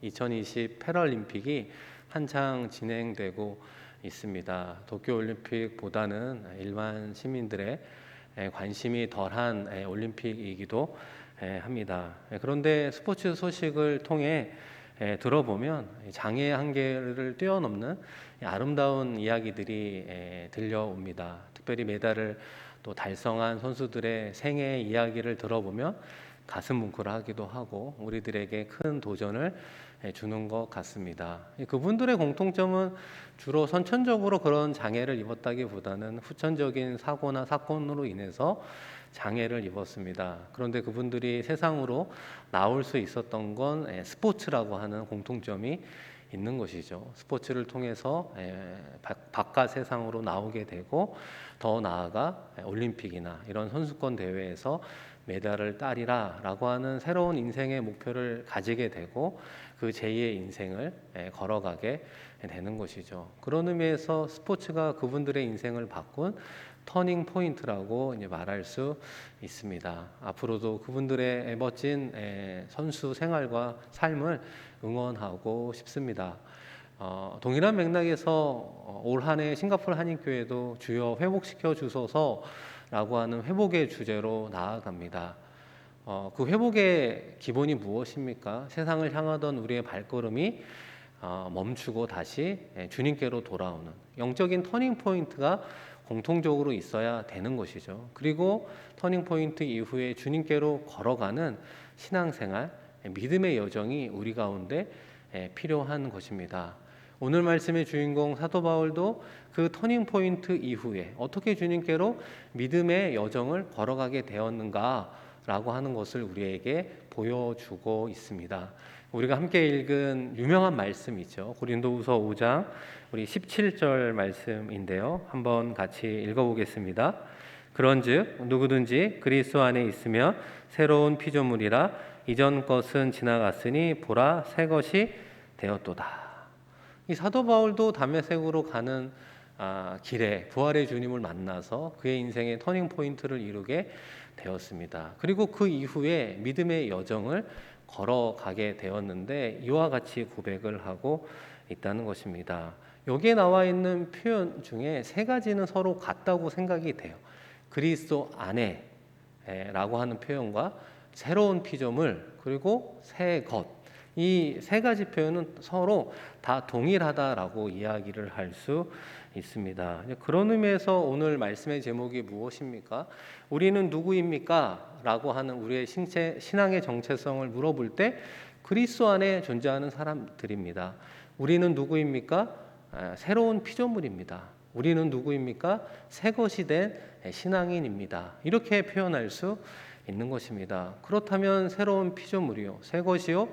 2020 패럴림픽이 한창 진행되고 있습니다. 도쿄올림픽보다는 일반 시민들의 관심이 덜한 올림픽이기도 합니다. 그런데 스포츠 소식을 통해 들어보면 장애의 한계를 뛰어넘는 아름다운 이야기들이 들려옵니다. 특별히 메달을 또 달성한 선수들의 생애 이야기를 들어보면 가슴 뭉클하기도 하고 우리들에게 큰 도전을 주는 것 같습니다. 그분들의 공통점은 주로 선천적으로 그런 장애를 입었다기보다는 후천적인 사고나 사건으로 인해서 장애를 입었습니다. 그런데 그분들이 세상으로 나올 수 있었던 건 스포츠라고 하는 공통점이 있는 것이죠. 스포츠를 통해서 바깥 세상으로 나오게 되고 더 나아가 올림픽이나 이런 선수권 대회에서 메달을 따리라 라고 하는 새로운 인생의 목표를 가지게 되고 그 제2의 인생을 걸어가게 되는 것이죠. 그런 의미에서 스포츠가 그분들의 인생을 바꾼 터닝 포인트라고 이제 말할 수 있습니다. 앞으로도 그분들의 멋진 선수 생활과 삶을 응원하고 싶습니다. 동일한 맥락에서 올 한해 싱가포르 한인교회도 주여 회복시켜 주소서라고 하는 회복의 주제로 나아갑니다. 그 회복의 기본이 무엇입니까? 세상을 향하던 우리의 발걸음이 멈추고 다시 주님께로 돌아오는 영적인 터닝 포인트가 공통적으로 있어야 되는 것이죠. 그리고 터닝 포인트 이후에 주님께로 걸어가는 신앙생활, 믿음의 여정이 우리 가운데 필요한 것입니다. 오늘 말씀의 주인공 사도 바울도 그 터닝 포인트 이후에 어떻게 주님께로 믿음의 여정을 걸어가게 되었는가라고 하는 것을 우리에게 보여주고 있습니다. 우리가 함께 읽은 유명한 말씀이죠. 고린도후서 5장 우리 17절 말씀인데요. 한번 같이 읽어보겠습니다. 그런즉 누구든지 그리스도 안에 있으면 새로운 피조물이라 이전 것은 지나갔으니 보라 새 것이 되었도다. 이 사도 바울도 다메섹으로 가는 길에 부활의 주님을 만나서 그의 인생의 터닝 포인트를 이루게 되었습니다. 그리고 그 이후에 믿음의 여정을 걸어가게 되었는데 이와 같이 고백을 하고 있다는 것입니다. 여기에 나와 있는 표현 중에 세 가지는 서로 같다고 생각이 돼요. 그리스도 안에 라고 하는 표현과 새로운 피조물 그리고 새 것, 이 세 가지 표현은 서로 다 동일하다라고 이야기를 할 수 있습니다. 그런 의미에서 오늘 말씀의 제목이 무엇입니까? 우리는 누구입니까? 라고 하는 우리의 신앙의 정체성을 물어볼 때 그리스도 안에 존재하는 사람들입니다. 우리는 누구입니까? 새로운 피조물입니다. 우리는 누구입니까? 새 것이 된 신앙인입니다. 이렇게 표현할 수 있는 것입니다. 그렇다면 새로운 피조물이요, 새 것이요,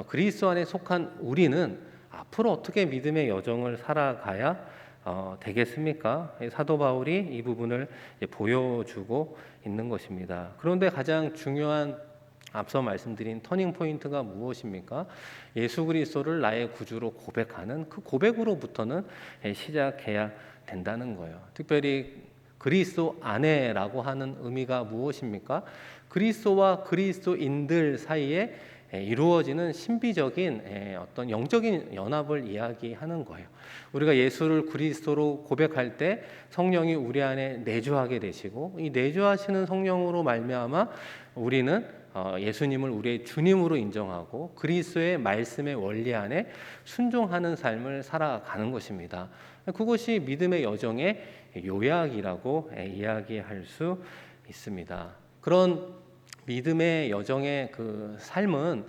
그리스도 안에 속한 우리는 앞으로 어떻게 믿음의 여정을 살아가야 되겠습니까? 사도 바울이 이 부분을 보여주고 있는 것입니다. 그런데 가장 중요한 앞서 말씀드린 터닝 포인트가 무엇입니까? 예수 그리스도를 나의 구주로 고백하는 그 고백으로부터는 시작해야 된다는 거예요. 특별히 그리스도 안에라고 하는 의미가 무엇입니까? 그리스도와 그리스도인들 사이에 이루어지는 신비적인 어떤 영적인 연합을 이야기하는 거예요. 우리가 예수를 그리스도로 고백할 때 성령이 우리 안에 내주하게 되시고 이 내주하시는 성령으로 말미암아 우리는 예수님을 우리의 주님으로 인정하고 그리스도의 말씀의 원리 안에 순종하는 삶을 살아가는 것입니다. 그것이 믿음의 여정의 요약이라고 이야기할 수 있습니다. 그런 믿음의 여정의 그 삶은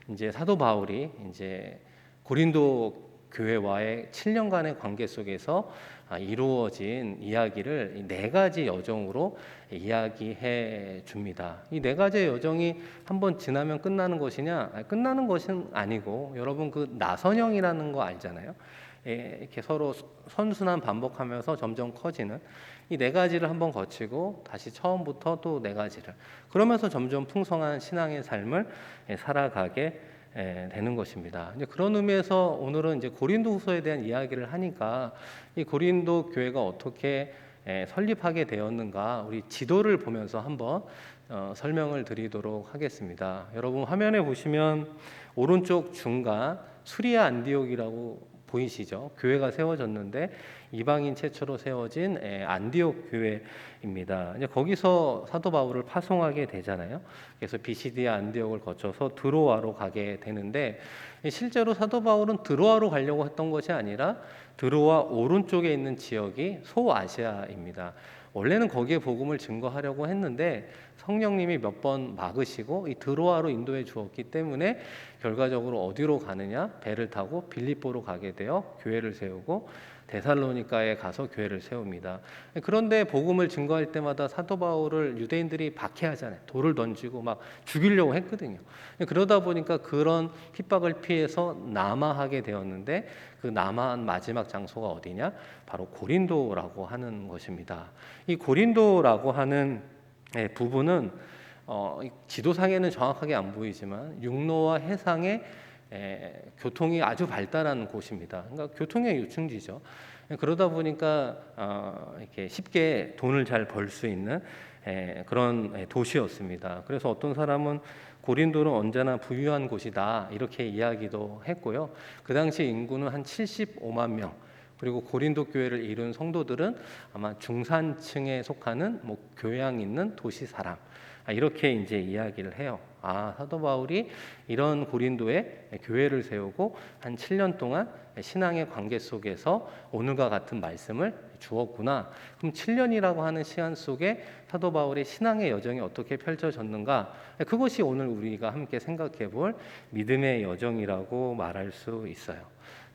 이제 사도 바울이 이제 고린도 교회와의 7년간의 관계 속에서 이루어진 이야기를 네 가지 여정으로 이야기해 줍니다. 이 네 가지의 여정이 한번 지나면 끝나는 것이냐? 끝나는 것은 아니고 여러분 그 나선형이라는 거 알잖아요. 이렇게 서로 선순환 반복하면서 점점 커지는 이 네 가지를 한번 거치고 다시 처음부터 또 네 가지를 그러면서 점점 풍성한 신앙의 삶을 살아가게 되는 것입니다. 이제 그런 의미에서 오늘은 이제 고린도후서에 대한 이야기를 하니까 이 고린도 교회가 어떻게 설립하게 되었는가 우리 지도를 보면서 한번 설명을 드리도록 하겠습니다. 여러분 화면에 보시면 오른쪽 중간 수리아 안디옥이라고 보이시죠? 교회가 세워졌는데 이방인 최초로 세워진 안디옥 교회입니다. 이제 거기서 사도 바울을 파송하게 되잖아요. 그래서 비시디아 안디옥을 거쳐서 드로아로 가게 되는데 실제로 사도 바울은 드로아로 가려고 했던 것이 아니라 드로아 오른쪽에 있는 지역이 소아시아입니다. 원래는 거기에 복음을 증거하려고 했는데 성령님이 몇 번 막으시고 이 드로아로 인도해 주었기 때문에 결과적으로 어디로 가느냐? 배를 타고 빌립보로 가게 되어 교회를 세우고 데살로니가에 가서 교회를 세웁니다. 그런데 복음을 증거할 때마다 사도 바울을 유대인들이 박해하잖아요. 돌을 던지고 막 죽이려고 했거든요. 그러다 보니까 그런 핍박을 피해서 남아하게 되었는데 그 남아한 마지막 장소가 어디냐? 바로 고린도라고 하는 것입니다. 이 고린도라고 하는 부분은 지도상에는 정확하게 안 보이지만 육로와 해상의 교통이 아주 발달한 곳입니다. 그러니까 교통의 요충지죠. 그러다 보니까 이렇게 쉽게 돈을 잘 벌 수 있는 그런 도시였습니다. 그래서 어떤 사람은 고린도는 언제나 부유한 곳이다 이렇게 이야기도 했고요. 그 당시 인구는 한 75만 명. 그리고 고린도 교회를 이룬 성도들은 아마 중산층에 속하는 교양 있는 도시 사람 이렇게 이제 이야기를 해요. 사도 바울이 이런 고린도에 교회를 세우고 한 7년 동안 신앙의 관계 속에서 오늘과 같은 말씀을 주었구나. 그럼 7년이라고 하는 시간 속에 사도 바울의 신앙의 여정이 어떻게 펼쳐졌는가? 그것이 오늘 우리가 함께 생각해 볼 믿음의 여정이라고 말할 수 있어요.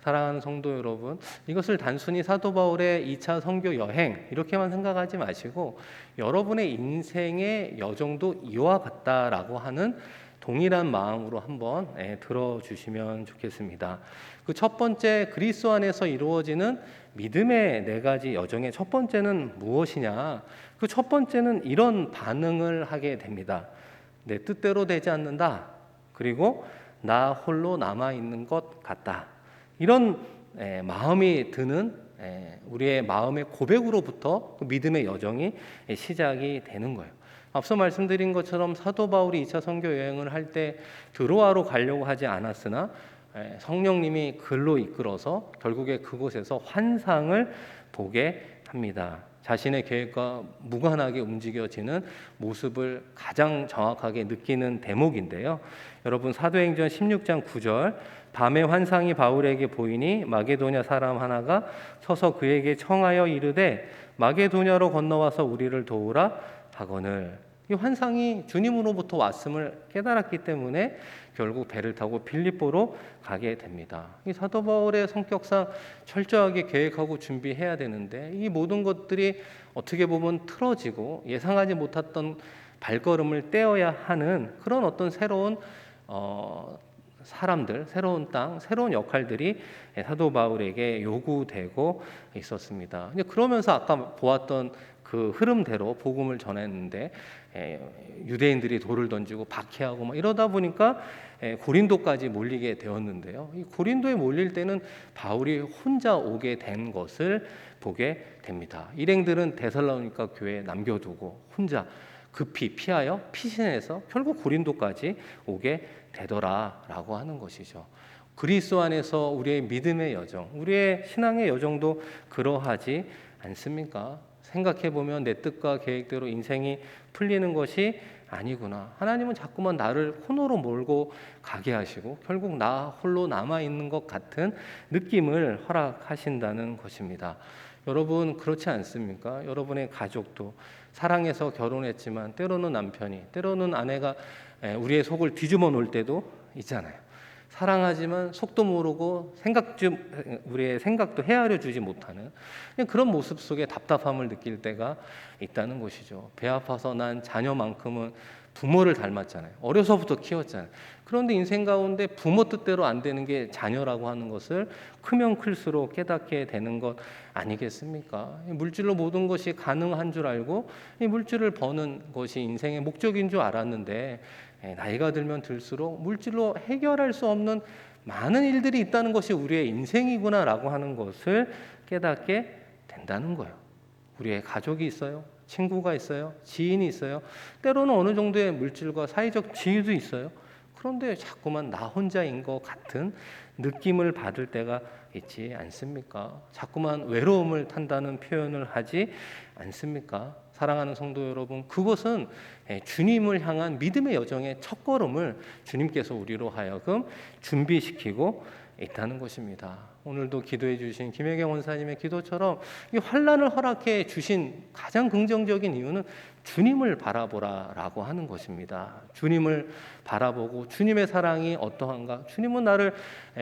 사랑하는 성도 여러분, 이것을 단순히 사도 바울의 2차 선교 여행 이렇게만 생각하지 마시고 여러분의 인생의 여정도 이와 같다라고 하는 동일한 마음으로 한번 들어주시면 좋겠습니다. 그 첫 번째 그리스도 안에서 이루어지는 믿음의 4가지 여정의 첫 번째는 무엇이냐? 그 첫 번째는 이런 반응을 하게 됩니다. 내 뜻대로 되지 않는다. 그리고 나 홀로 남아있는 것 같다. 이런 마음이 드는 우리의 마음의 고백으로부터 그 믿음의 여정이 시작이 되는 거예요. 앞서 말씀드린 것처럼 사도 바울이 2차 선교 여행을 할 때 드로아로 가려고 하지 않았으나 성령님이 글로 이끌어서 결국에 그곳에서 환상을 보게 합니다. 자신의 계획과 무관하게 움직여지는 모습을 가장 정확하게 느끼는 대목인데요. 여러분 사도행전 16장 9절 밤에 환상이 바울에게 보이니 마게도냐 사람 하나가 서서 그에게 청하여 이르되 마게도냐로 건너와서 우리를 도우라 하거늘. 이 환상이 주님으로부터 왔음을 깨달았기 때문에 결국 배를 타고 빌립보로 가게 됩니다. 이 사도 바울의 성격상 철저하게 계획하고 준비해야 되는데 이 모든 것들이 어떻게 보면 틀어지고 예상하지 못했던 발걸음을 떼어야 하는 그런 어떤 새로운 사람들, 새로운 땅, 새로운 역할들이 사도 바울에게 요구되고 있었습니다. 그러면서 아까 보았던 그 흐름대로 복음을 전했는데 유대인들이 돌을 던지고 박해하고 막 이러다 보니까 고린도까지 몰리게 되었는데요. 이 고린도에 몰릴 때는 바울이 혼자 오게 된 것을 보게 됩니다. 일행들은 데살로니가 교회에 남겨두고 혼자 급히 피하여 피신해서 결국 고린도까지 오게 되더라라고 하는 것이죠. 그리스도 안에서 우리의 믿음의 여정, 우리의 신앙의 여정도 그러하지 않습니까? 생각해 보면 내 뜻과 계획대로 인생이 풀리는 것이 아니구나. 하나님은 자꾸만 나를 코너로 몰고 가게 하시고 결국 나 홀로 남아 있는 것 같은 느낌을 허락하신다는 것입니다. 여러분 그렇지 않습니까? 여러분의 가족도 사랑해서 결혼했지만 때로는 남편이, 때로는 아내가 우리의 속을 뒤집어 놓을 때도 있잖아요. 사랑하지만 속도 모르고 우리의 생각도 헤아려 주지 못하는 그런 모습 속에 답답함을 느낄 때가 있다는 것이죠. 배 아파서 난 자녀만큼은 부모를 닮았잖아요. 어려서부터 키웠잖아요. 그런데 인생 가운데 부모 뜻대로 안 되는 게 자녀라고 하는 것을 크면 클수록 깨닫게 되는 것 아니겠습니까? 물질로 모든 것이 가능한 줄 알고 이 물질을 버는 것이 인생의 목적인 줄 알았는데 나이가 들면 들수록 물질로 해결할 수 없는 많은 일들이 있다는 것이 우리의 인생이구나라고 하는 것을 깨닫게 된다는 거예요. 우리의 가족이 있어요. 친구가 있어요. 지인이 있어요. 때로는 어느 정도의 물질과 사회적 지위도 있어요. 그런데 자꾸만 나 혼자인 것 같은 느낌을 받을 때가 있지 않습니까? 자꾸만 외로움을 탄다는 표현을 하지 않습니까? 사랑하는 성도 여러분, 그것은 주님을 향한 믿음의 여정의 첫걸음을 주님께서 우리로 하여금 준비시키고 있다는 것입니다. 오늘도 기도해 주신 김혜경 원사님의 기도처럼 이 환난을 허락해 주신 가장 긍정적인 이유는 주님을 바라보라라고 하는 것입니다. 주님을 바라보고 주님의 사랑이 어떠한가? 주님은 나를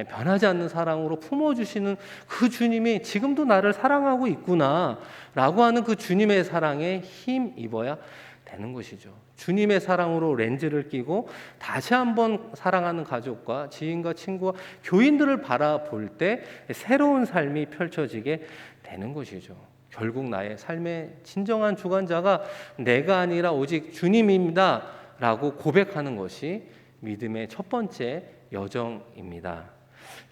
변하지 않는 사랑으로 품어주시는 그 주님이 지금도 나를 사랑하고 있구나라고 하는 그 주님의 사랑에 힘입어야 되는 것이죠. 주님의 사랑으로 렌즈를 끼고 다시 한번 사랑하는 가족과 지인과 친구와 교인들을 바라볼 때 새로운 삶이 펼쳐지게 되는 것이죠. 결국 나의 삶의 진정한 주관자가 내가 아니라 오직 주님입니다 라고 고백하는 것이 믿음의 첫 번째 여정입니다.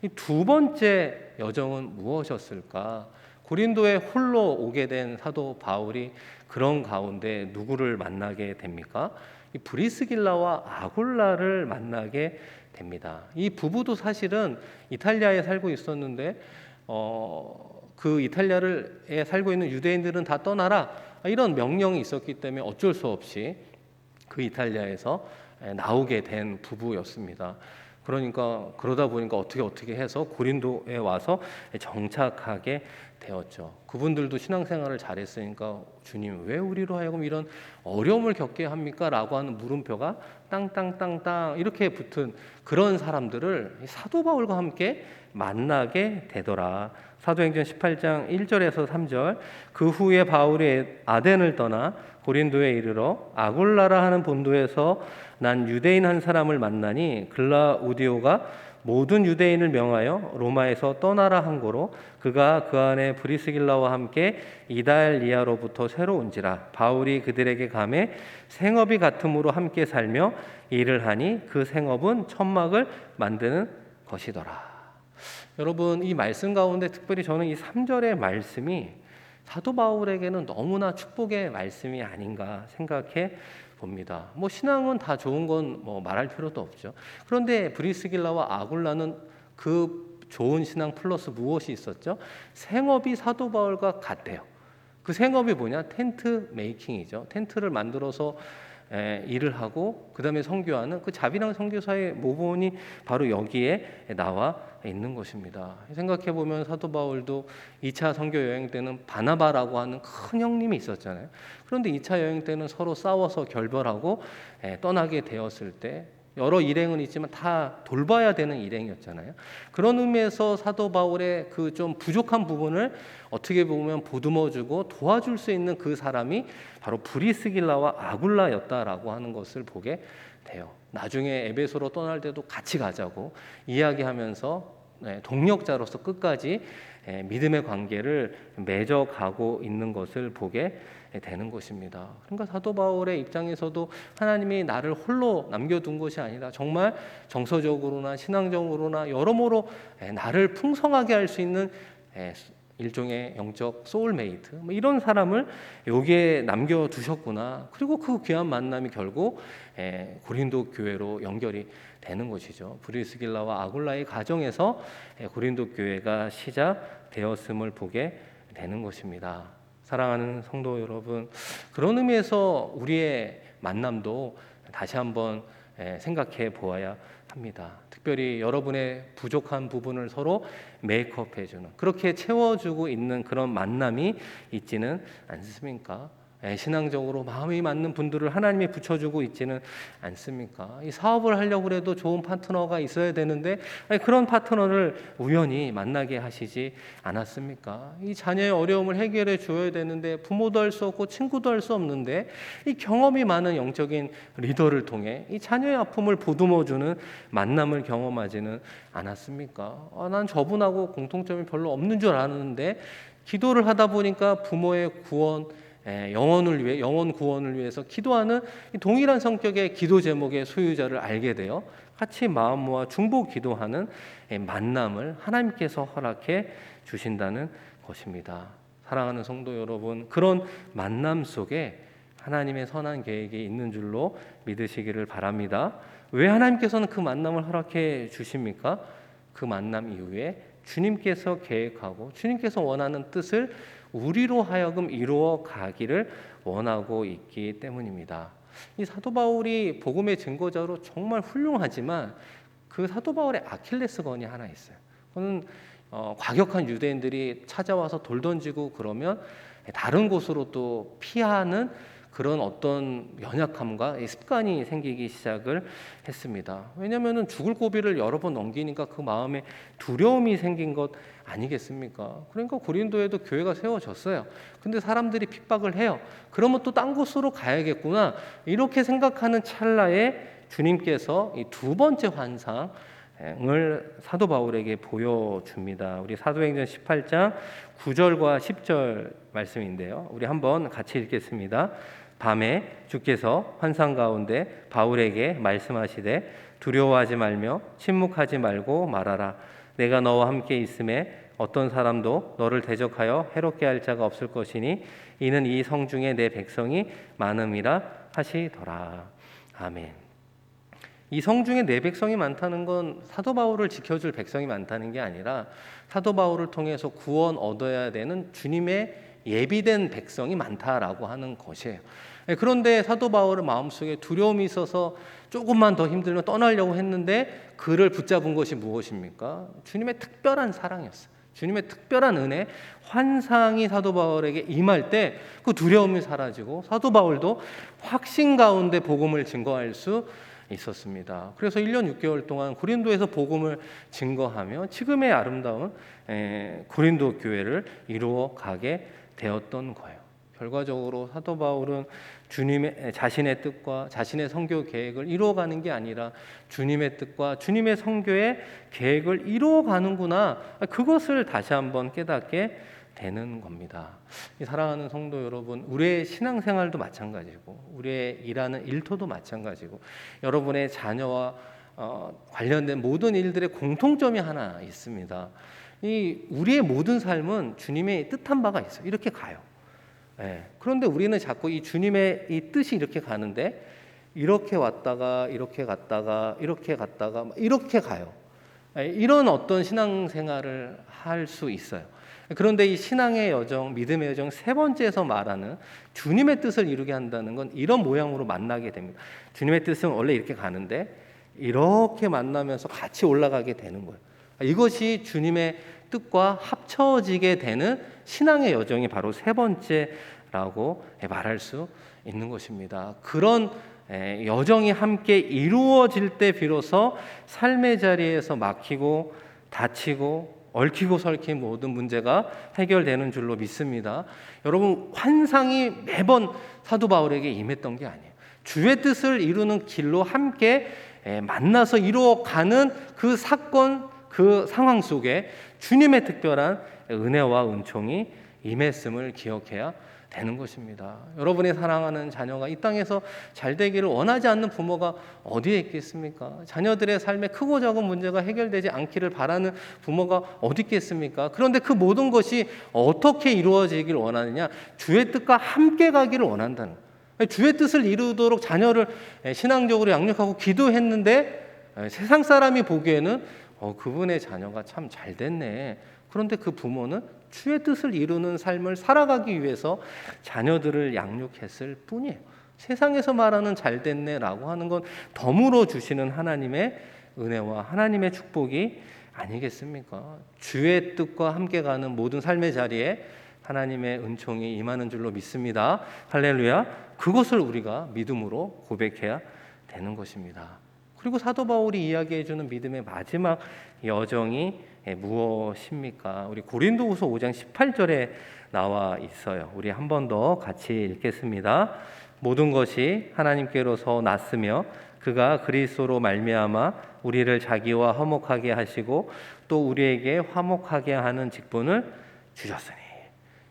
이 두 번째 여정은 무엇이었을까? 고린도에 홀로 오게 된 사도 바울이 그런 가운데 누구를 만나게 됩니까? 이 브리스길라와 아굴라를 만나게 됩니다. 이 부부도 사실은 이탈리아에 살고 있었는데 그 이탈리아에 살고 있는 유대인들은 다 떠나라 이런 명령이 있었기 때문에 어쩔 수 없이 그 이탈리아에서 나오게 된 부부였습니다. 그러니까 그러다 보니까 어떻게 해서 고린도에 와서 정착하게 되었죠. 그분들도 신앙생활을 잘했으니까 주님 왜 우리로 하여금 이런 어려움을 겪게 합니까? 라고 하는 물음표가 땅땅땅땅 이렇게 붙은 그런 사람들을 사도 바울과 함께 만나게 되더라. 사도행전 18장 1절에서 3절 그 후에 바울이 아덴을 떠나 고린도에 이르러 아굴라라 하는 본도에서 난 유대인 한 사람을 만나니 글라우디오가 모든 유대인을 명하여 로마에서 떠나라 한 고로 그가 그 안에 브리스길라와 함께 이달리아로부터 새로 온지라 바울이 그들에게 감해 생업이 같음으로 함께 살며 일을 하니 그 생업은 천막을 만드는 것이더라. 여러분 이 말씀 가운데 특별히 저는 이 3절의 말씀이 사도 바울에게는 너무나 축복의 말씀이 아닌가 생각해 봅니다. 뭐 신앙은 다 좋은 건 뭐 말할 필요도 없죠. 그런데 브리스길라와 아굴라는 그 좋은 신앙 플러스 무엇이 있었죠? 생업이 사도 바울과 같대요. 그 생업이 뭐냐? 텐트 메이킹이죠. 텐트를 만들어서 일을 하고 그 다음에 선교하는 그 자비랑 선교사의 모본이 바로 여기에 나와 있는 것입니다. 생각해 보면 사도 바울도 2차 선교 여행 때는 바나바라고 하는 큰 형님이 있었잖아요. 그런데 2차 여행 때는 서로 싸워서 결별하고 떠나게 되었을 때 여러 일행은 있지만 다 돌봐야 되는 일행이었잖아요. 그런 의미에서 사도 바울의 그 좀 부족한 부분을 어떻게 보면 보듬어주고 도와줄 수 있는 그 사람이 바로 브리스길라와 아굴라였다라고 하는 것을 보게 돼요. 나중에 에베소로 떠날 때도 같이 가자고 이야기하면서 동력자로서 끝까지 믿음의 관계를 맺어가고 있는 것을 보게 되는 것입니다. 그러니까 사도 바울의 입장에서도 하나님이 나를 홀로 남겨둔 것이 아니라 정말 정서적으로나 신앙적으로나 여러모로 나를 풍성하게 할 수 있는 일종의 영적 소울메이트 뭐 이런 사람을 여기에 남겨두셨구나. 그리고 그 귀한 만남이 결국 고린도 교회로 연결이 되는 것이죠. 브리스길라와 아굴라의 가정에서 고린도 교회가 시작되었음을 보게 되는 것입니다. 사랑하는 성도 여러분, 그런 의미에서 우리의 만남도 다시 한번 생각해 보아야 합니다. 특별히 여러분의 부족한 부분을 서로 메이크업해주는, 그렇게 채워주고 있는 그런 만남이 있지는 않습니까? 신앙적으로 마음이 맞는 분들을 하나님이 붙여주고 있지는 않습니까? 이 사업을 하려고 해도 좋은 파트너가 있어야 되는데 그런 파트너를 우연히 만나게 하시지 않았습니까? 이 자녀의 어려움을 해결해 줘야 되는데 부모도 할 수 없고 친구도 할 수 없는데 이 경험이 많은 영적인 리더를 통해 이 자녀의 아픔을 보듬어주는 만남을 경험하지는 않았습니까? 난 저분하고 공통점이 별로 없는 줄 알았는데 기도를 하다 보니까 부모의 구원, 영혼 구원을 위해서 기도하는 동일한 성격의 기도 제목의 소유자를 알게 되어 같이 마음 모아 중보 기도하는 만남을 하나님께서 허락해 주신다는 것입니다. 사랑하는 성도 여러분, 그런 만남 속에 하나님의 선한 계획이 있는 줄로 믿으시기를 바랍니다. 왜 하나님께서는 그 만남을 허락해 주십니까? 그 만남 이후에 주님께서 계획하고 주님께서 원하는 뜻을 우리로 하여금 이루어 가기를 원하고 있기 때문입니다. 이 사도 바울이 복음의 증거자로 정말 훌륭하지만 그 사도 바울의 아킬레스건이 하나 있어요. 그거는 과격한 유대인들이 찾아와서 돌 던지고 그러면 다른 곳으로 또 피하는 그런 어떤 연약함과 습관이 생기기 시작을 했습니다. 왜냐하면 죽을 고비를 여러 번 넘기니까 그 마음에 두려움이 생긴 것 아니겠습니까? 그러니까 고린도에도 교회가 세워졌어요. 근데 사람들이 핍박을 해요. 그러면 또 딴 곳으로 가야겠구나, 이렇게 생각하는 찰나에 주님께서 이 두 번째 환상을 사도 바울에게 보여줍니다. 우리 사도행전 18장 9절과 10절 말씀인데요. 우리 한번 같이 읽겠습니다. 밤에 주께서 환상 가운데 바울에게 말씀하시되 두려워하지 말며 침묵하지 말고 말하라. 내가 너와 함께 있음에 어떤 사람도 너를 대적하여 해롭게 할 자가 없을 것이니 이는 이 성중에 내 백성이 많음이라 하시더라. 아멘. 이 성중에 내 백성이 많다는 건 사도 바울을 지켜줄 백성이 많다는 게 아니라 사도 바울을 통해서 구원 얻어야 되는 주님의 예비된 백성이 많다라고 하는 것이에요. 그런데 사도 바울은 마음속에 두려움이 있어서 조금만 더 힘들면 떠나려고 했는데 그를 붙잡은 것이 무엇입니까? 주님의 특별한 사랑이었어요. 주님의 특별한 은혜, 환상이 사도 바울에게 임할 때 그 두려움이 사라지고 사도 바울도 확신 가운데 복음을 증거할 수 있었습니다. 그래서 1년 6개월 동안 고린도에서 복음을 증거하며 지금의 아름다운 고린도 교회를 이루어 가게 되었던 거예요. 결과적으로 사도 바울은 주님의 자신의 뜻과 자신의 선교 계획을 이루어가는 게 아니라 주님의 뜻과 주님의 선교의 계획을 이루어가는구나, 그것을 다시 한번 깨닫게 되는 겁니다. 사랑하는 성도 여러분, 우리의 신앙생활도 마찬가지고 우리의 일하는 일터도 마찬가지고 여러분의 자녀와 관련된 모든 일들의 공통점이 하나 있습니다. 우리의 모든 삶은 주님의 뜻한 바가 있어요. 이렇게 가요. 그런데 우리는 자꾸 이 주님의 이 뜻이 이렇게 가는데 이렇게 왔다가 이렇게 갔다가 이렇게 갔다가 이렇게 가요. 이런 어떤 신앙생활을 할 수 있어요. 그런데 이 신앙의 여정, 믿음의 여정 세 번째에서 말하는 주님의 뜻을 이루게 한다는 건 이런 모양으로 만나게 됩니다. 주님의 뜻은 원래 이렇게 가는데 이렇게 만나면서 같이 올라가게 되는 거예요. 이것이 주님의 뜻과 합쳐지게 되는 신앙의 여정이 바로 세 번째라고 말할 수 있는 것입니다. 그런 여정이 함께 이루어질 때 비로소 삶의 자리에서 막히고 다치고 얽히고 설킨 모든 문제가 해결되는 줄로 믿습니다. 여러분, 환상이 매번 사도 바울에게 임했던 게 아니에요. 주의 뜻을 이루는 길로 함께 만나서 이루어가는 그 사건, 그 상황 속에 주님의 특별한 은혜와 은총이 임했음을 기억해야 되는 것입니다. 여러분의 사랑하는 자녀가 이 땅에서 잘 되기를 원하지 않는 부모가 어디에 있겠습니까? 자녀들의 삶에 크고 작은 문제가 해결되지 않기를 바라는 부모가 어디 있겠습니까? 그런데 그 모든 것이 어떻게 이루어지길 원하느냐? 주의 뜻과 함께 가기를 원한다는 거예요. 주의 뜻을 이루도록 자녀를 신앙적으로 양육하고 기도했는데 세상 사람이 보기에는 그분의 자녀가 참 잘 됐네. 그런데 그 부모는 주의 뜻을 이루는 삶을 살아가기 위해서 자녀들을 양육했을 뿐이에요. 세상에서 말하는 잘 됐네라고 하는 건 덤으로 주시는 하나님의 은혜와 하나님의 축복이 아니겠습니까? 주의 뜻과 함께 가는 모든 삶의 자리에 하나님의 은총이 임하는 줄로 믿습니다. 할렐루야. 그것을 우리가 믿음으로 고백해야 되는 것입니다. 그리고 사도 바울이 이야기해 주는 믿음의 마지막 여정이 무엇입니까? 우리 고린도후서 5장 18절에 나와 있어요. 우리 한 번 더 같이 읽겠습니다. 모든 것이 하나님께로서 났으며 그가 그리스도로 말미암아 우리를 자기와 화목하게 하시고 또 우리에게 화목하게 하는 직분을 주셨으니.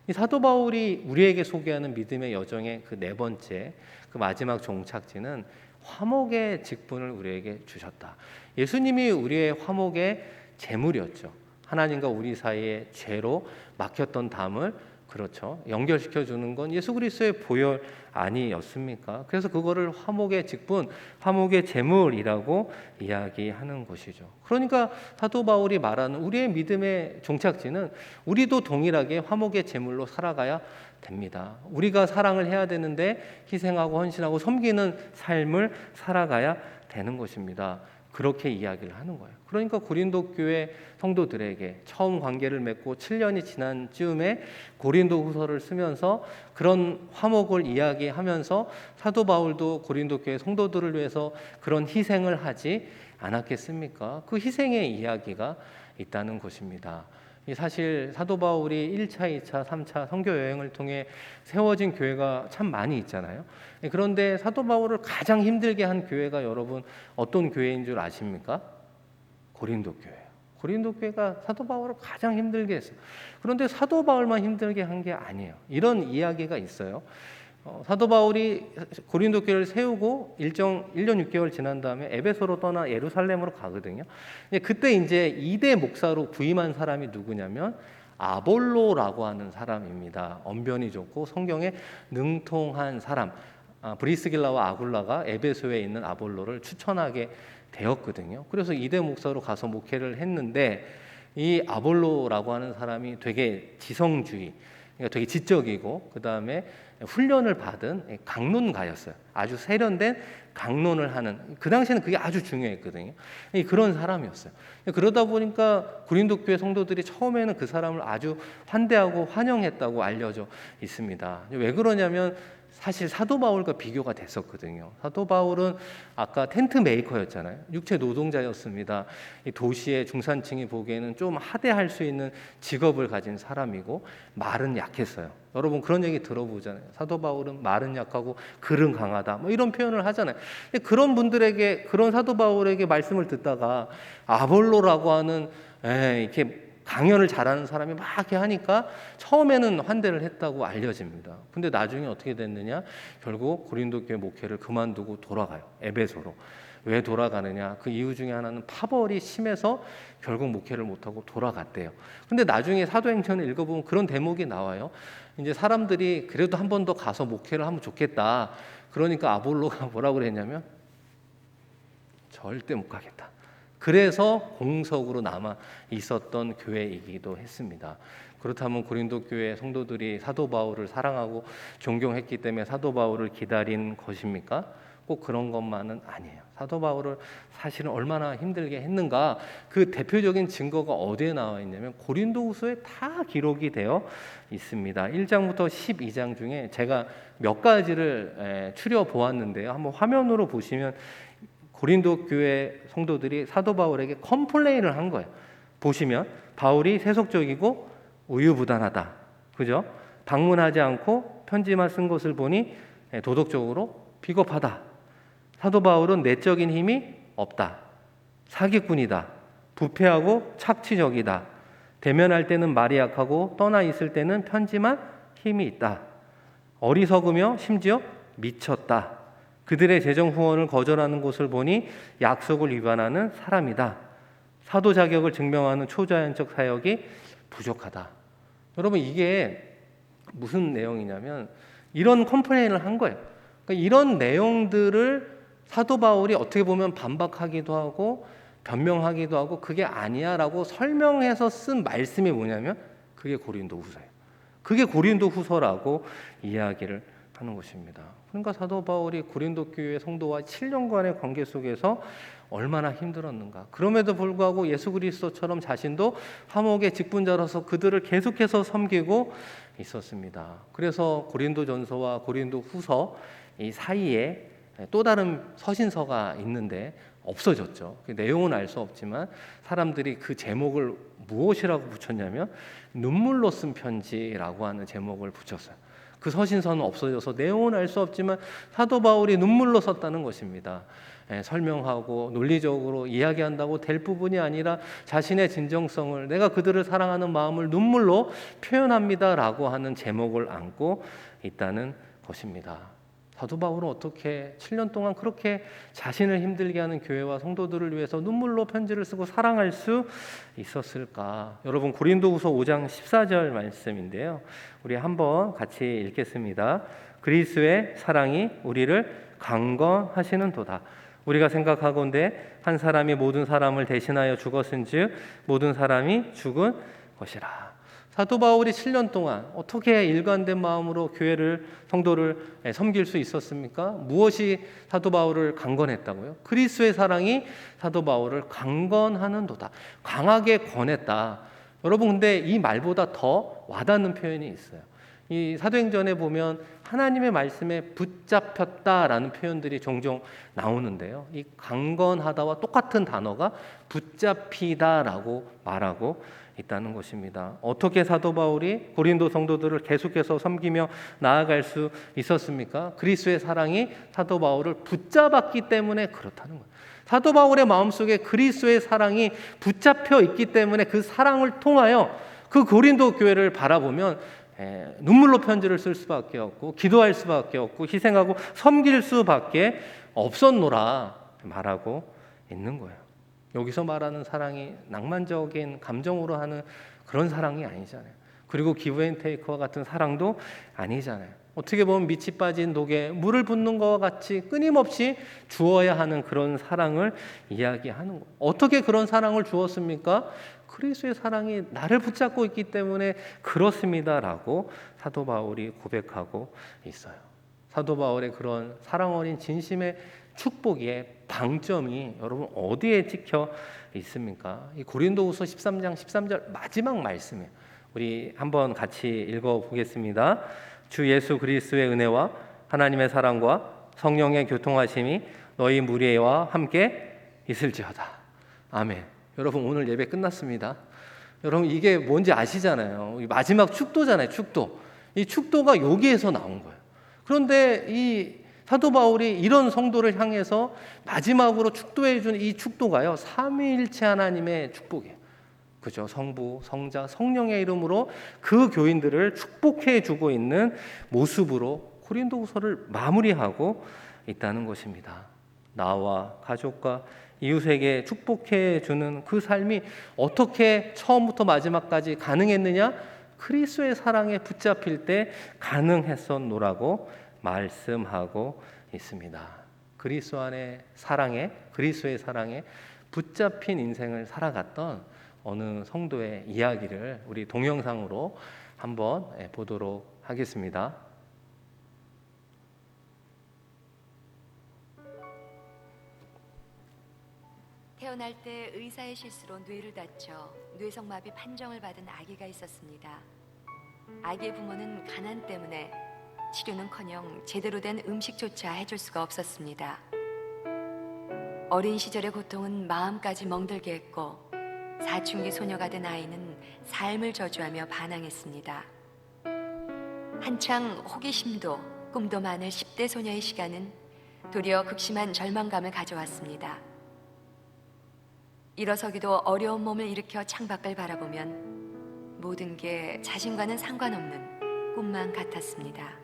이 사도 바울이 우리에게 소개하는 믿음의 여정의 그 네 번째, 그 마지막 종착지는 화목의 직분을 우리에게 주셨다. 예수님이 우리의 화목의 제물이었죠. 하나님과 우리 사이에 죄로 막혔던 담을 그렇죠. 연결시켜 주는 건 예수 그리스도의 보혈 아니었습니까? 그래서 그거를 화목의 직분, 화목의 제물이라고 이야기하는 것이죠. 그러니까 사도 바울이 말하는 우리의 믿음의 종착지는 우리도 동일하게 화목의 제물로 살아가야 됩니다. 우리가 사랑을 해야 되는데 희생하고 헌신하고 섬기는 삶을 살아가야 되는 것입니다. 그렇게 이야기를 하는 거예요. 그러니까 고린도 교회 성도들에게 처음 관계를 맺고 7년이 지난 즈음에 고린도 후서를 쓰면서 그런 화목을 이야기하면서 사도 바울도 고린도 교회 성도들을 위해서 그런 희생을 하지 않았겠습니까? 그 희생의 이야기가 있다는 것입니다. 사실 사도 바울이 1차, 2차, 3차 선교 여행을 통해 세워진 교회가 참 많이 있잖아요. 그런데 사도 바울을 가장 힘들게 한 교회가 여러분 어떤 교회인 줄 아십니까? 고린도 교회예요. 고린도 교회가 사도 바울을 가장 힘들게 했어요. 그런데 사도 바울만 힘들게 한 게 아니에요. 이런 이야기가 있어요. 사도 바울이 고린도 교회를 세우고 1년 6개월 지난 다음에 에베소로 떠나 예루살렘으로 가거든요. 그때 이제 2대 목사로 부임한 사람이 누구냐면 아볼로라고 하는 사람입니다. 언변이 좋고 성경에 능통한 사람. 브리스길라와 아굴라가 에베소에 있는 아볼로를 추천하게 되었거든요. 그래서 2대 목사로 가서 목회를 했는데 이 아볼로라고 하는 사람이 되게 지성주의, 그러니까 되게 지적이고 그 다음에 훈련을 받은 강론가였어요. 아주 세련된 강론을 하는, 그 당시에는 그게 아주 중요했거든요. 그런 사람이었어요. 그러다 보니까 고린도 교회 성도들이 처음에는 그 사람을 아주 환대하고 환영했다고 알려져 있습니다. 왜 그러냐면 사실 사도 바울과 비교가 됐었거든요. 사도 바울은 아까 텐트 메이커였잖아요. 육체 노동자였습니다. 이 도시의 중산층이 보기에는 좀 하대할 수 있는 직업을 가진 사람이고 말은 약했어요. 여러분 그런 얘기 들어보잖아요. 사도 바울은 말은 약하고 글은 강하다. 뭐 이런 표현을 하잖아요. 근데 그런 분들에게, 그런 사도 바울에게 말씀을 듣다가 아볼로라고 하는 이렇게 강연을 잘하는 사람이 막 이렇게 하니까 처음에는 환대를 했다고 알려집니다. 근데 나중에 어떻게 됐느냐? 결국 고린도 교회 목회를 그만두고 돌아가요. 에베소로. 왜 돌아가느냐? 그 이유 중에 하나는 파벌이 심해서 결국 목회를 못하고 돌아갔대요. 근데 나중에 사도행전을 읽어보면 그런 대목이 나와요. 이제 사람들이 그래도 한 번 더 가서 목회를 하면 좋겠다. 그러니까 아볼로가 뭐라고 그랬냐면 절대 못 가겠다. 그래서 공석으로 남아 있었던 교회이기도 했습니다. 그렇다면 고린도 교회 성도들이 사도 바울을 사랑하고 존경했기 때문에 사도 바울을 기다린 것입니까? 꼭 그런 것만은 아니에요. 사도 바울을 사실은 얼마나 힘들게 했는가, 그 대표적인 증거가 어디에 나와 있냐면 고린도후서에 다 기록이 되어 있습니다. 1장부터 12장 중에 제가 몇 가지를 추려 보았는데요. 한번 화면으로 보시면 고린도 교회 성도들이 사도 바울에게 컴플레인을 한 거예요. 보시면 바울이 세속적이고 우유부단하다. 그죠? 방문하지 않고 편지만 쓴 것을 보니 도덕적으로 비겁하다. 사도 바울은 내적인 힘이 없다. 사기꾼이다. 부패하고 착취적이다. 대면할 때는 말이 약하고 떠나 있을 때는 편지만 힘이 있다. 어리석으며 심지어 미쳤다. 그들의 재정 후원을 거절하는 것을 보니 약속을 위반하는 사람이다. 사도 자격을 증명하는 초자연적 사역이 부족하다. 여러분 이게 무슨 내용이냐면 이런 컴플레인을 한 거예요. 그러니까 이런 내용들을 사도 바울이 어떻게 보면 반박하기도 하고 변명하기도 하고 그게 아니야라고 설명해서 쓴 말씀이 뭐냐면 그게 고린도후서예요. 그게 고린도후서라고 이야기를 하는 것입니다. 그러니까 사도 바울이 고린도 교회 성도와 7년간의 관계 속에서 얼마나 힘들었는가. 그럼에도 불구하고 예수 그리스도처럼 자신도 화목의 직분자로서 그들을 계속해서 섬기고 있었습니다. 그래서 고린도전서와 고린도후서 이 사이에 또 다른 서신서가 있는데 없어졌죠. 그 내용은 알 수 없지만 사람들이 그 제목을 무엇이라고 붙였냐면 눈물로 쓴 편지라고 하는 제목을 붙였어요. 그 서신서는 없어져서 내용은 알 수 없지만 사도 바울이 눈물로 썼다는 것입니다. 설명하고 논리적으로 이야기한다고 될 부분이 아니라 자신의 진정성을, 내가 그들을 사랑하는 마음을 눈물로 표현합니다라고 하는 제목을 안고 있다는 것입니다. 사도 바울은 어떻게 7년 동안 그렇게 자신을 힘들게 하는 교회와 성도들을 위해서 눈물로 편지를 쓰고 사랑할 수 있었을까? 여러분, 고린도후서 5장 14절 말씀인데요. 우리 한번 같이 읽겠습니다. 그리스도의 사랑이 우리를 강건하시는도다. 우리가 생각하건대 한 사람이 모든 사람을 대신하여 죽었은즉 모든 사람이 죽은 것이라. 사도 바울이 7년 동안 어떻게 일관된 마음으로 교회를, 성도를 섬길 수 있었습니까? 무엇이 사도 바울을 강건했다고요? 그리스도의 사랑이 사도 바울을 강건하는도다. 강하게 권했다. 여러분, 근데 이 말보다 더 와닿는 표현이 있어요. 이 사도행전에 보면 하나님의 말씀에 붙잡혔다라는 표현들이 종종 나오는데요. 이 강건하다와 똑같은 단어가 붙잡히다라고 말하고 있다는 것입니다. 어떻게 사도 바울이 고린도 성도들을 계속해서 섬기며 나아갈 수 있었습니까? 그리스도의 사랑이 사도 바울을 붙잡았기 때문에 그렇다는 거예요. 사도 바울의 마음속에 그리스도의 사랑이 붙잡혀 있기 때문에 그 사랑을 통하여 그 고린도 교회를 바라보면 눈물로 편지를 쓸 수밖에 없고 기도할 수밖에 없고 희생하고 섬길 수밖에 없었노라 말하고 있는 거예요. 여기서 말하는 사랑이 낭만적인 감정으로 하는 그런 사랑이 아니잖아요. 그리고 기브앤테이크와 같은 사랑도 아니잖아요. 어떻게 보면 밑이 빠진 독에 물을 붓는 것과 같이 끊임없이 주어야 하는 그런 사랑을 이야기하는 거예요. 어떻게 그런 사랑을 주었습니까? 그리스도의 사랑이 나를 붙잡고 있기 때문에 그렇습니다라고 사도 바울이 고백하고 있어요. 사도 바울의 그런 사랑 어린 진심의 축복의 방점이 여러분 어디에 찍혀 있습니까? 이 고린도후서 13장 13절 마지막 말씀이에요. 우리 한번 같이 읽어보겠습니다. 주 예수 그리스도의 은혜와 하나님의 사랑과 성령의 교통하심이 너희 무리와 함께 있을지어다. 아멘. 여러분, 오늘 예배 끝났습니다. 여러분, 이게 뭔지 아시잖아요. 마지막 축도잖아요. 축도. 이 축도가 여기에서 나온 거예요. 그런데 이 사도 바울이 이런 성도를 향해서 마지막으로 축도해 준 이 축도가요, 삼위일체 하나님의 축복이에요. 그죠? 성부, 성자, 성령의 이름으로 그 교인들을 축복해 주고 있는 모습으로 고린도후서를 마무리하고 있다는 것입니다. 나와 가족과 이웃에게 축복해 주는 그 삶이 어떻게 처음부터 마지막까지 가능했느냐? 그리스도의 사랑에 붙잡힐 때 가능했었노라고 말씀하고 있습니다. 그리스도 안의 사랑에, 그리스도의 사랑에 붙잡힌 인생을 살아갔던 어느 성도의 이야기를 우리 동영상으로 한번 보도록 하겠습니다. 태어날 때 의사의 실수로 뇌를 다쳐 뇌성마비 판정을 받은 아기가 있었습니다. 아기의 부모는 가난 때문에 치료는커녕 제대로 된 음식조차 해줄 수가 없었습니다. 어린 시절의 고통은 마음까지 멍들게 했고 사춘기 소녀가 된 아이는 삶을 저주하며 반항했습니다. 한창 호기심도 꿈도 많을 10대 소녀의 시간은 도리어 극심한 절망감을 가져왔습니다. 일어서기도 어려운 몸을 일으켜 창밖을 바라보면 모든 게 자신과는 상관없는 꿈만 같았습니다.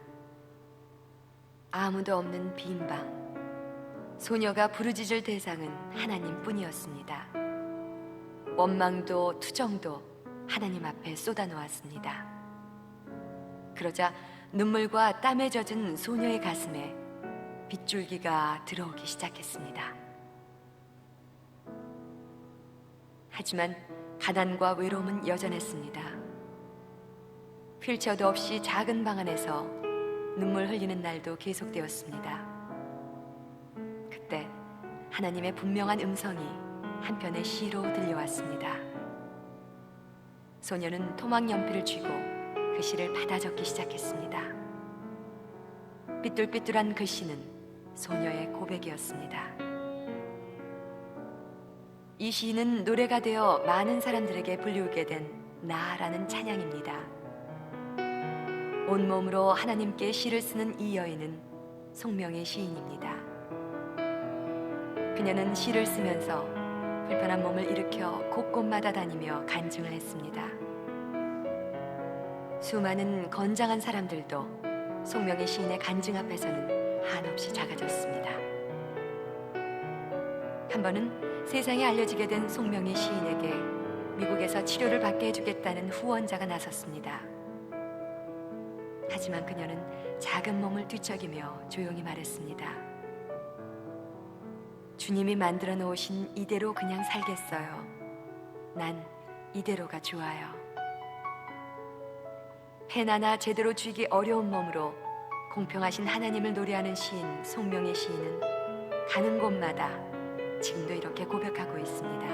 아무도 없는 빈 방, 소녀가 부르짖을 대상은 하나님뿐이었습니다. 원망도 투정도 하나님 앞에 쏟아놓았습니다. 그러자 눈물과 땀에 젖은 소녀의 가슴에 빗줄기가 들어오기 시작했습니다. 하지만 가난과 외로움은 여전했습니다. 휠체어도 없이 작은 방 안에서 눈물 흘리는 날도 계속되었습니다. 그때 하나님의 분명한 음성이 한편의 시로 들려왔습니다. 소녀는 토막 연필을 쥐고 그 시를 받아 적기 시작했습니다. 삐뚤삐뚤한 글씨는 소녀의 고백이었습니다. 이 시는 노래가 되어 많은 사람들에게 불리우게 된 나라는 찬양입니다. 온몸으로 하나님께 시를 쓰는 이 여인은 송명의 시인입니다. 그녀는 시를 쓰면서 불편한 몸을 일으켜 곳곳마다 다니며 간증을 했습니다. 수많은 건장한 사람들도 송명의 시인의 간증 앞에서는 한없이 작아졌습니다. 한 번은 세상에 알려지게 된 송명희 시인에게 미국에서 치료를 받게 해주겠다는 후원자가 나섰습니다. 하지만 그녀는 작은 몸을 뒤척이며 조용히 말했습니다. 주님이 만들어 놓으신 이대로 그냥 살겠어요. 난 이대로가 좋아요. 펜 하나 제대로 쥐기 어려운 몸으로 공평하신 하나님을 노래하는 시인 송명희 시인은 가는 곳마다 지금도 이렇게 고백하고 있습니다.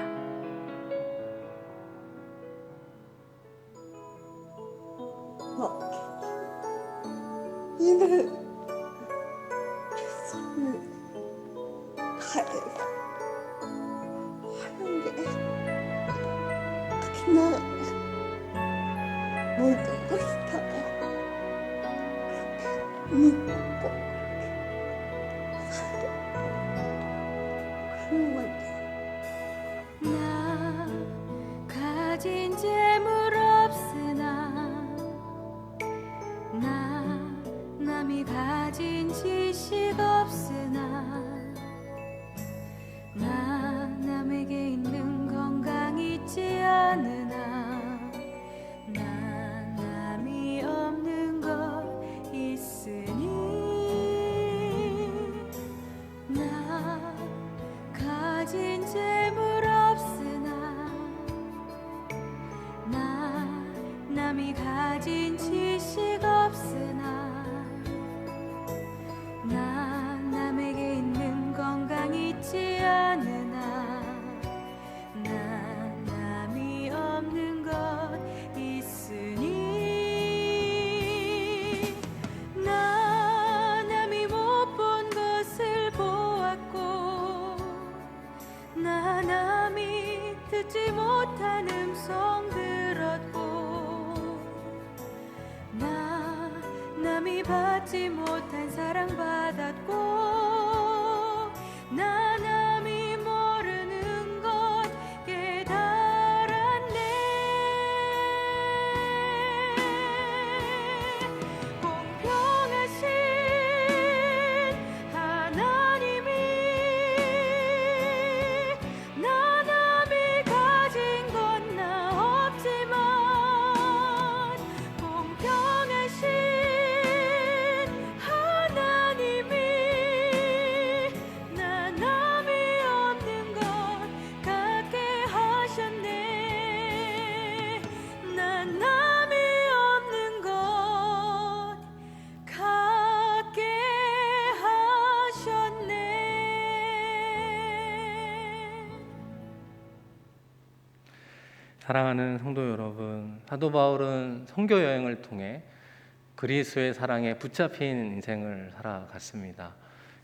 이를 손을 다해서 하는 게 그날 모든 것이 다 믿고 그런 건데 나 가진 재물 없으나 나 남이 가진 지식 없으나 나 남에게 있는 건강 있지 않으나 나 남이 없는 것 있으니 나 가진 재물 없으나 나 남이 가진 지식 없으나 나 남에게 있는 건강 있지 않으나 나 남이 없는 것 있으니 나 남이 못 본 것을 보았고 나 남이 듣지 못한 음성 들었고 나 남이 받지 못한 사랑 받았고 나 남이 모르는 것 깨달았네. 공평하신 하나님이 나 남이 가진 건 나 없지만 공평하신 하나님이 나 남이 없는 것 갖게 하셨네. 나 남이 없는 것 갖게 하셨네. 사랑하는 성도 여러분, 사도 바울은 선교 여행을 통해 그리스도의 사랑에 붙잡힌 인생을 살아갔습니다.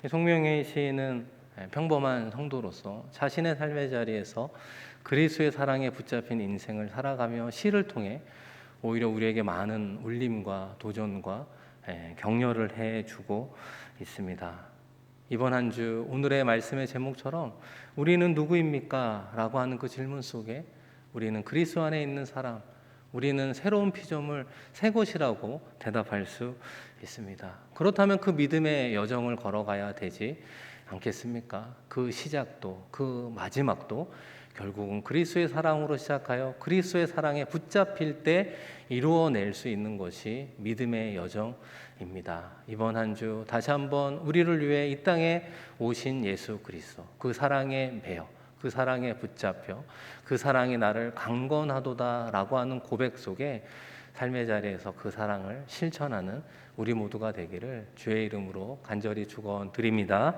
송명희 시인은 평범한 성도로서 자신의 삶의 자리에서 그리스도의 사랑에 붙잡힌 인생을 살아가며 시를 통해 오히려 우리에게 많은 울림과 도전과 격려를 해주고 있습니다. 이번 한 주 오늘의 말씀의 제목처럼 우리는 누구입니까? 라고 하는 그 질문 속에 우리는 그리스도 안에 있는 사람, 우리는 새로운 피조물, 새 것이라고 대답할 수 있습니다. 그렇다면 그 믿음의 여정을 걸어가야 되지 않겠습니까? 그 시작도, 그 마지막도 결국은 그리스도의 사랑으로 시작하여 그리스도의 사랑에 붙잡힐 때 이루어낼 수 있는 것이 믿음의 여정입니다. 이번 한 주 다시 한번 우리를 위해 이 땅에 오신 예수 그리스도, 그 사랑에 매여 그 사랑에 붙잡혀 그 사랑이 나를 강건하도다라고 하는 고백 속에 삶의 자리에서 그 사랑을 실천하는 우리 모두가 되기를 주의 이름으로 간절히 축원드립니다.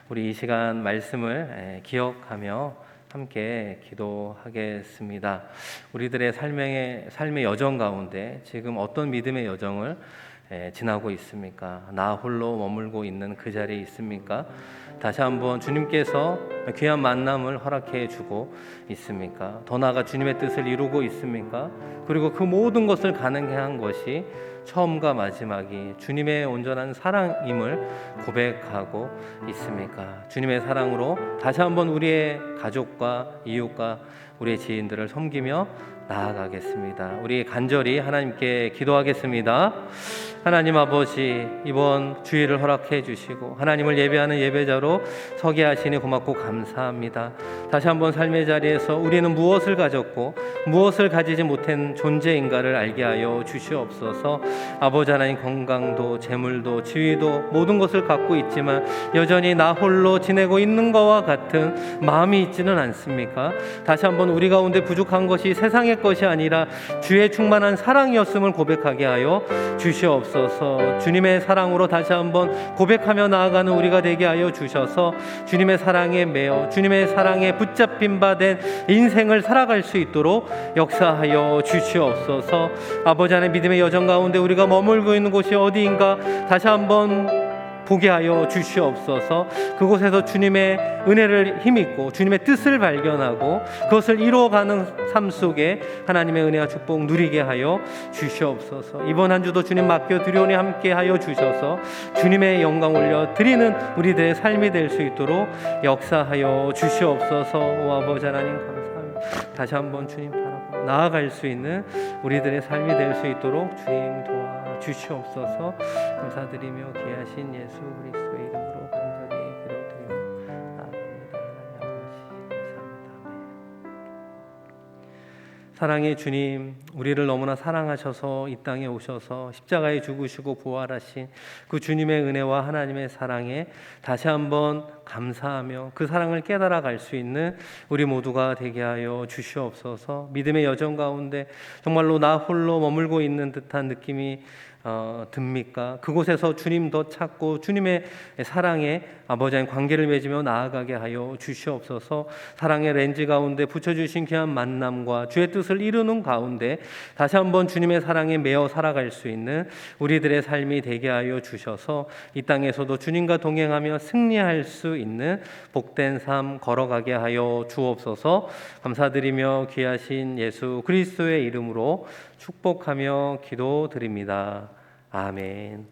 우리 이 시간 말씀을 기억하며 함께 기도하겠습니다. 우리들의 삶의 여정 가운데 지금 어떤 믿음의 여정을 지나고 있습니까? 나 홀로 머물고 있는 그 자리에 있습니까? 다시 한번 주님께서 귀한 만남을 허락해 주고 있습니까? 더 나아가 주님의 뜻을 이루고 있습니까? 그리고 그 모든 것을 가능해 한 것이 처음과 마지막이 주님의 온전한 사랑임을 고백하고 있습니까? 주님의 사랑으로 다시 한번 우리의 가족과 이웃과 우리의 지인들을 섬기며 나아가겠습니다. 우리 간절히 하나님께 기도하겠습니다. 하나님 아버지, 이번 주일을 허락해 주시고 하나님을 예배하는 예배자로 서게 하시니 고맙고 감사합니다. 다시 한번 삶의 자리에서 우리는 무엇을 가졌고 무엇을 가지지 못한 존재인가를 알게 하여 주시옵소서. 아버지 하나님, 건강도 재물도 지위도 모든 것을 갖고 있지만 여전히 나 홀로 지내고 있는 것과 같은 마음이 있지는 않습니까? 다시 한번 우리 가운데 부족한 것이 세상의 것이 아니라 주의 충만한 사랑이었음을 고백하게 하여 주시옵소서. 주님의 사랑으로 다시 한번 고백하며 나아가는 우리가 되게 하여 주셔서 주님의 사랑에 매여 주님의 사랑에 붙잡힌 바 된 인생을 살아갈 수 있도록 역사하여 주시옵소서. 아버지 하나님, 믿음의 여정 가운데 우리가 머물고 있는 곳이 어디인가 다시 한번 보게 하여 주시옵소서. 그곳에서 주님의 은혜를 힘입고 주님의 뜻을 발견하고 그것을 이루어가는 삶 속에 하나님의 은혜와 축복 누리게 하여 주시옵소서. 이번 한 주도 주님 맡겨드리오니 함께 하여 주셔서 주님의 영광 올려드리는 우리들의 삶이 될 수 있도록 역사하여 주시옵소서. 오 아버지 하나님, 감사합니다. 다시 한번 주님 바라보고 나아갈 수 있는 우리들의 삶이 될 수 있도록 주님 도와주시옵소서. 감사드리며 귀하신 예수 그리스도의 이름으로 간절히 기도드리며 나아갑니다. 하나님 아버지, 감사합니다. 사랑의 주님, 우리를 너무나 사랑하셔서 이 땅에 오셔서 십자가에 죽으시고 부활하신 그 주님의 은혜와 하나님의 사랑에 다시 한번 감사하며 그 사랑을 깨달아 갈 수 있는 우리 모두가 되게 하여 주시옵소서. 믿음의 여정 가운데 정말로 나 홀로 머물고 있는 듯한 느낌이 듭니까? 그곳에서 주님 더 찾고 주님의 사랑에 아버지 하나님 관계를 맺으며 나아가게 하여 주시옵소서. 사랑의 렌즈 가운데 붙여주신 귀한 만남과 주의 뜻을 이루는 가운데 다시 한번 주님의 사랑에 매어 살아갈 수 있는 우리들의 삶이 되게 하여 주셔서 이 땅에서도 주님과 동행하며 승리할 수 있는 복된 삶 걸어가게 하여 주옵소서. 감사드리며 귀하신 예수 그리스도의 이름으로 축복하며 기도드립니다. 아멘.